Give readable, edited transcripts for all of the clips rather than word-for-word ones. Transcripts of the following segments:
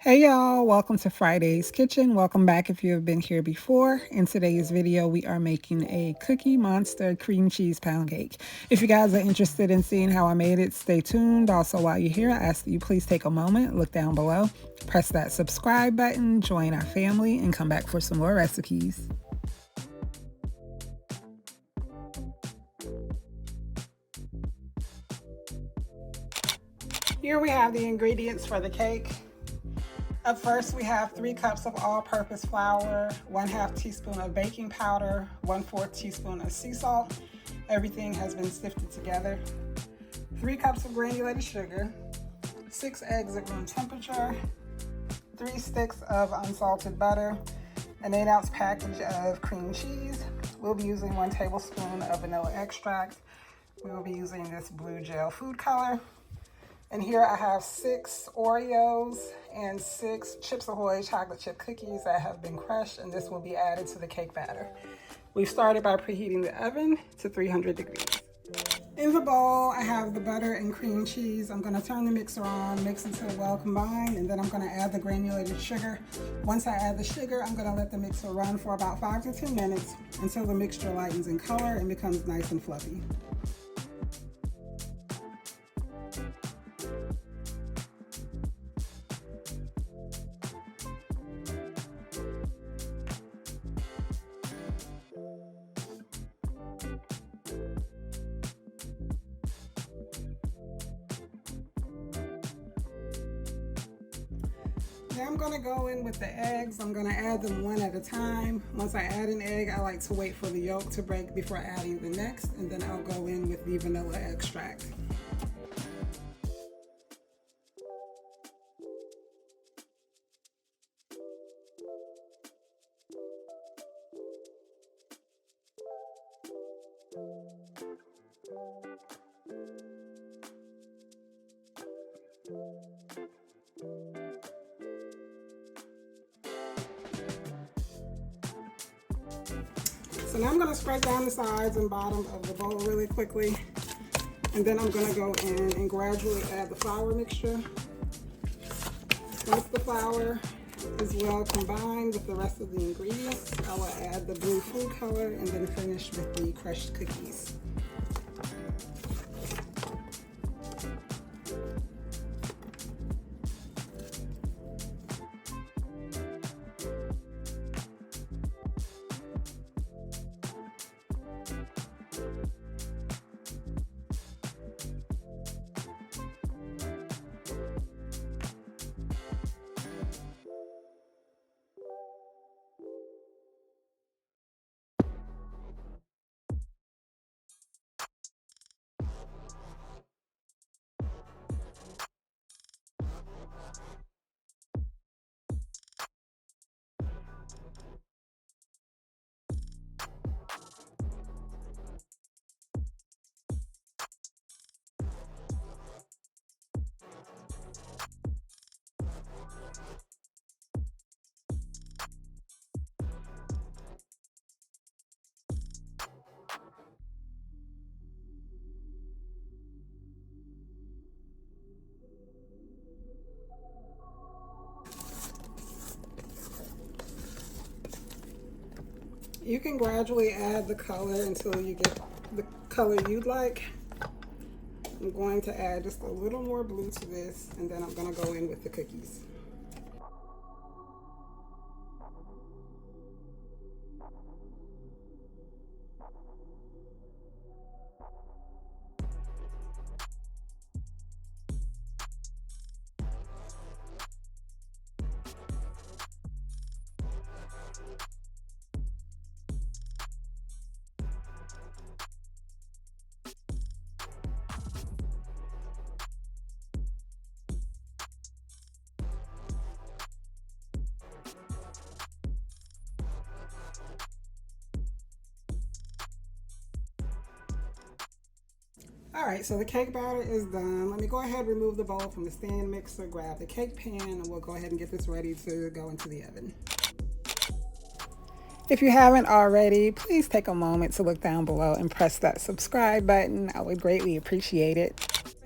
Hey y'all, welcome to Friday's Kitchen. Welcome back if you have been here before. In today's video, we are making a Cookie Monster cream cheese pound cake. If you guys are interested in seeing how I made it, stay tuned. Also, while you're here, I ask that you please take a moment, look down below, press that subscribe button, join our family, and come back for some more recipes. Here we have the ingredients for the cake. Up first, we have 3 cups of all-purpose flour, 1/2 teaspoon of baking powder, 1/4 teaspoon of sea salt. Everything has been sifted together. 3 cups of granulated sugar, 6 eggs at room temperature, 3 sticks of unsalted butter, an 8-ounce package of cream cheese. We'll be using 1 tablespoon of vanilla extract. We will be using this blue gel food color. And here I have 6 Oreos and 6 Chips Ahoy chocolate chip cookies that have been crushed, and this will be added to the cake batter. We've started by preheating the oven to 300 degrees. In the bowl, I have the butter and cream cheese. I'm gonna turn the mixer on, mix until well combined, and then I'm gonna add the granulated sugar. Once I add the sugar, I'm gonna let the mixer run for about 5 to 10 minutes until the mixture lightens in color and becomes nice and fluffy. Now I'm going to go in with the eggs. I'm going to add them one at a time. Once I add an egg, I like to wait for the yolk to break before adding the next, and then I'll go in with the vanilla extract. So now I'm going to spread down the sides and bottom of the bowl really quickly, and then I'm going to go in and gradually add the flour mixture. Once the flour is well combined with the rest of the ingredients, I will add the blue food color and then finish with the crushed cookies. You can gradually add the color until you get the color you'd like. I'm going to add just a little more blue to this, and then I'm going to go in with the cookies. All right, so the cake batter is done. Let me go ahead and remove the bowl from the stand mixer, grab the cake pan, and we'll go ahead and get this ready to go into the oven. If you haven't already, please take a moment to look down below and press that subscribe button. I would greatly appreciate it.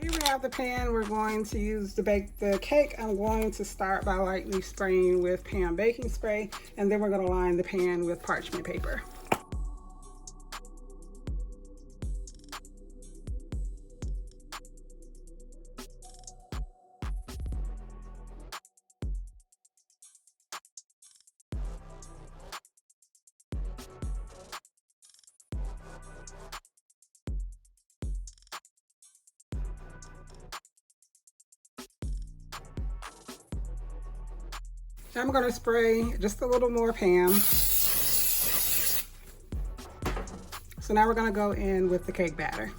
Here we have the pan we're going to use to bake the cake. I'm going to start by lightly spraying with pan baking spray, and then we're going to line the pan with parchment paper. Now I'm going to spray just a little more pan. So now we're going to go in with the cake batter.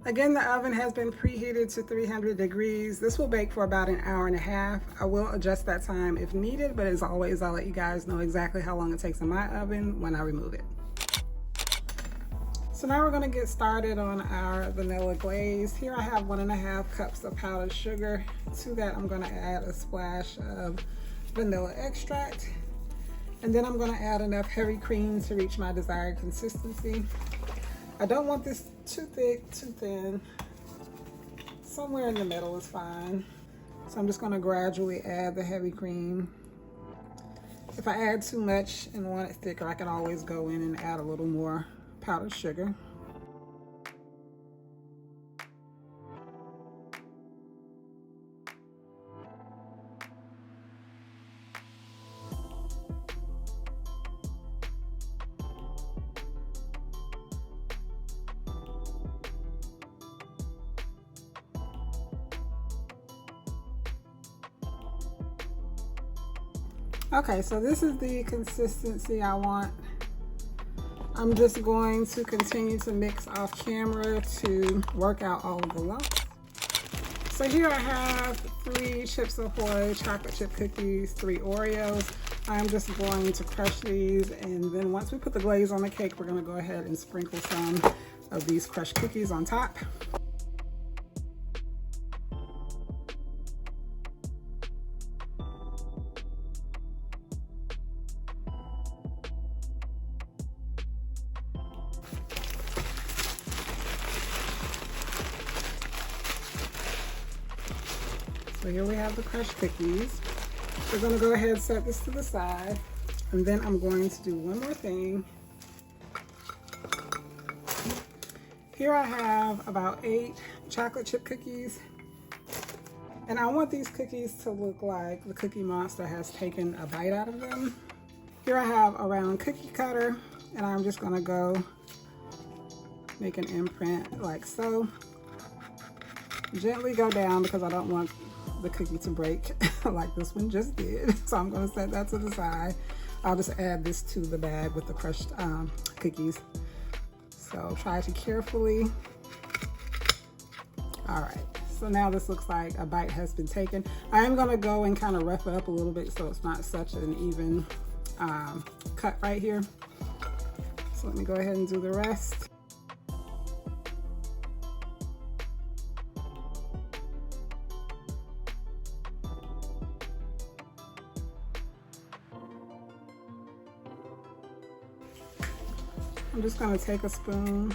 Again, the oven has been preheated to 300 degrees. This will bake for about an hour and a half. I will adjust that time if needed, but as always, I'll let you guys know exactly how long it takes in my oven when I remove it. So now we're going to get started on our vanilla glaze. Here I have 1.5 cups of powdered sugar. To that, I'm going to add a splash of vanilla extract. And then I'm going to add enough heavy cream to reach my desired consistency. I don't want this too thick, too thin. Somewhere in the middle is fine. So I'm just going to gradually add the heavy cream. If I add too much and want it thicker, I can always go in and add a little more powdered sugar. Okay, so this is the consistency I want. I'm just going to continue to mix off camera to work out all of the lumps. So here I have 3 Chips Ahoy chocolate chip cookies, 3 Oreos. I'm just going to crush these, and then once we put the glaze on the cake, we're going to go ahead and sprinkle some of these crushed cookies on top. So here we have the crushed cookies. We're going to go ahead and set this to the side, and then I'm going to do one more thing. Here I have about 8 chocolate chip cookies, and I want these cookies to look like the Cookie Monster has taken a bite out of them. Here I have a round cookie cutter, and I'm just going to go make an imprint like so. Gently go down because I don't want the cookie to break like this one just did. So I'm going to set that to the side. I'll just add this to the bag with the crushed cookies. So try to carefully. All right, so now this looks like a bite has been taken. I am going to go and kind of rough it up a little bit so it's not such an even cut right here. So let me go ahead and do the rest. I'm just going to take a spoon,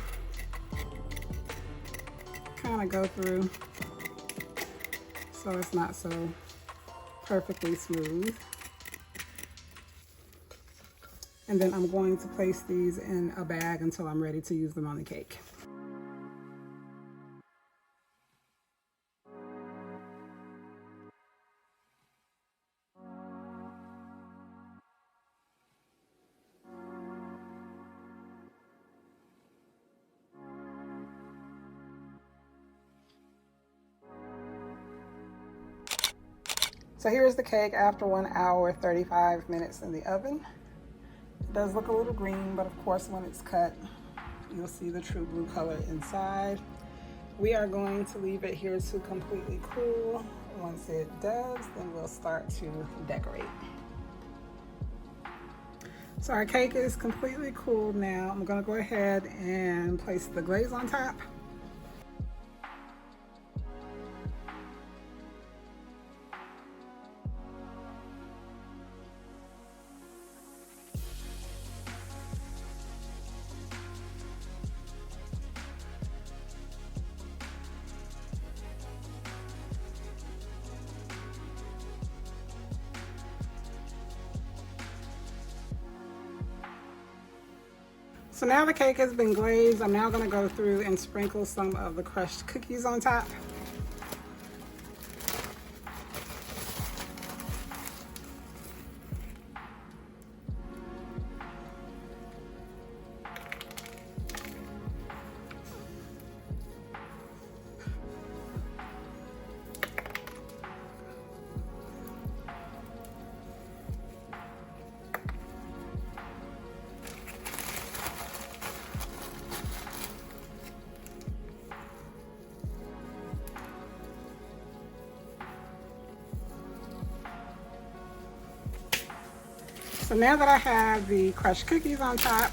kind of go through so it's not so perfectly smooth. And then I'm going to place these in a bag until I'm ready to use them on the cake. So here's the cake after 1 hour, 35 minutes in the oven. It does look a little green, but of course when it's cut, you'll see the true blue color inside. We are going to leave it here to completely cool. Once it does, then we'll start to decorate. So our cake is completely cooled now. I'm gonna go ahead and place the glaze on top. So now the cake has been glazed. I'm now going to go through and sprinkle some of the crushed cookies on top. So now that I have the crushed cookies on top,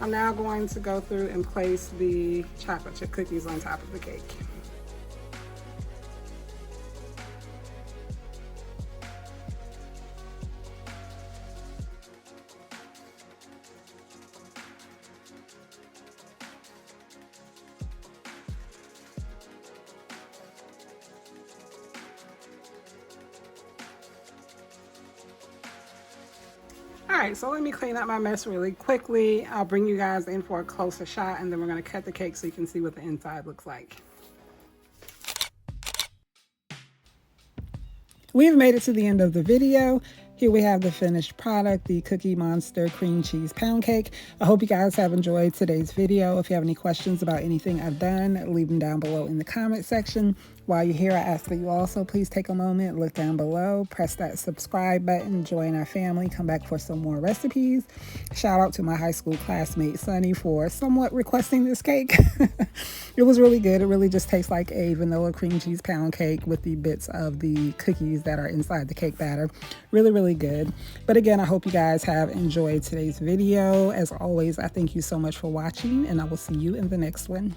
I'm now going to go through and place the chocolate chip cookies on top of the cake. All right, so let me clean up my mess really quickly. I'll bring you guys in for a closer shot, and then we're gonna cut the cake so you can see what the inside looks like. We've made it to the end of the video. Here we have the finished product, the Cookie Monster cream cheese pound cake. I hope you guys have enjoyed today's video. If you have any questions about anything I've done, leave them down below in the comment section. While you're here, I ask that you also please take a moment, look down below, press that subscribe button, join our family, come back for some more recipes. Shout out to my high school classmate, Sunny, for somewhat requesting this cake. It was really good. It really just tastes like a vanilla cream cheese pound cake with the bits of the cookies that are inside the cake batter. Really, really good. But again, I hope you guys have enjoyed today's video. As always, I thank you so much for watching, and I will see you in the next one.